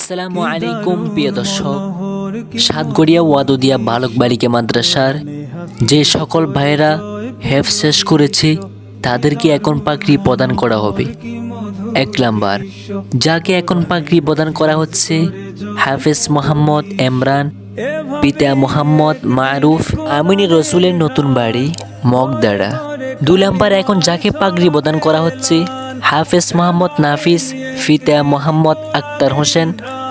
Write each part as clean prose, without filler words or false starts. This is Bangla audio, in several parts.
আসসালামু আলাইকুম প্রিয় দর্শক, সাতগড়িয়া ওয়াদুদিয়া বালক বালিকা মাদ্রাসার যে সকল ভাইয়েরা হেফজ শেষ করেছে তাদেরকে এখন পাগড়ি প্রদান করা হবে। 1 নাম্বার, যাকে এখন পাগড়ি প্রদান করা হচ্ছে হাফেজ মোহাম্মদ এমরান, পিতা মোহাম্মদ মারুফ আমিনী রসুলের নতুন বাড়ি মগদাড়া। 2 নাম্বার, এখন যাকে পাগড়ি প্রদান করা হচ্ছে হাফেজ মোহাম্মদ নাফিস, পিতা মোহাম্মদ আক্তার হোসেন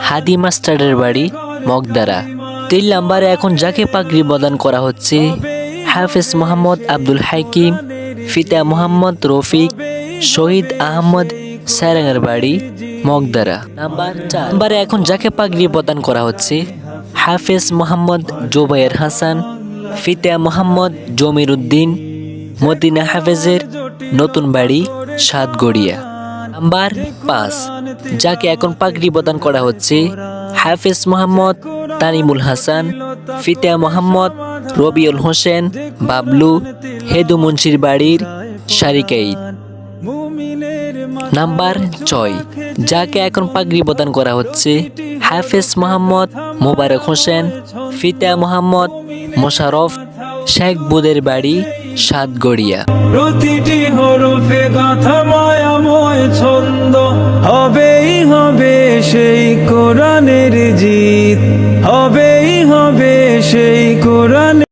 হাদি মাস্টারের বাড়ি মগদাড়া। 3 নাম্বারে এখন যাকে পাগড়ি প্রদান করা হচ্ছে হাফেজ মোহাম্মদ আব্দুল হাকিম, পিতা মোহাম্মদ রফিক শহীদ আহমদ সারাঙ্গার বাড়ি মগদাড়া। নাম্বার 4 নাম্বারে এখন যাকে পাগড়ি প্রদান করা হচ্ছে হাফেজ মোহাম্মদ জুবায়ের হাসান, পিতা মোহাম্মদ জমির উদ্দিন মদিনা হাফেজের নতুন বাড়ি সাতগড়িয়া। নাম্বার 5, যাকে এখন পাগড়ি প্রদান করা হচ্ছে হাফেজ মোহাম্মদ তানিমুল হাসান, পিতা মোহাম্মদ রবিউল হোসেন বাবলু হেদু মুন্সির বাড়ির সারিকাইত। নাম্বার 6, যাকে এখন পাগড়ি প্রদান করা হচ্ছে হাফেজ মোহাম্মদ মোবারক হোসেন, পিতা মোহাম্মদ মোশাররফ শেখ বুদের বাড়ি সাতগড়িয়া। প্রতিটি হরফে গাথা মায়াময় ছন্দ, হবেই হবে সেই কোরআন।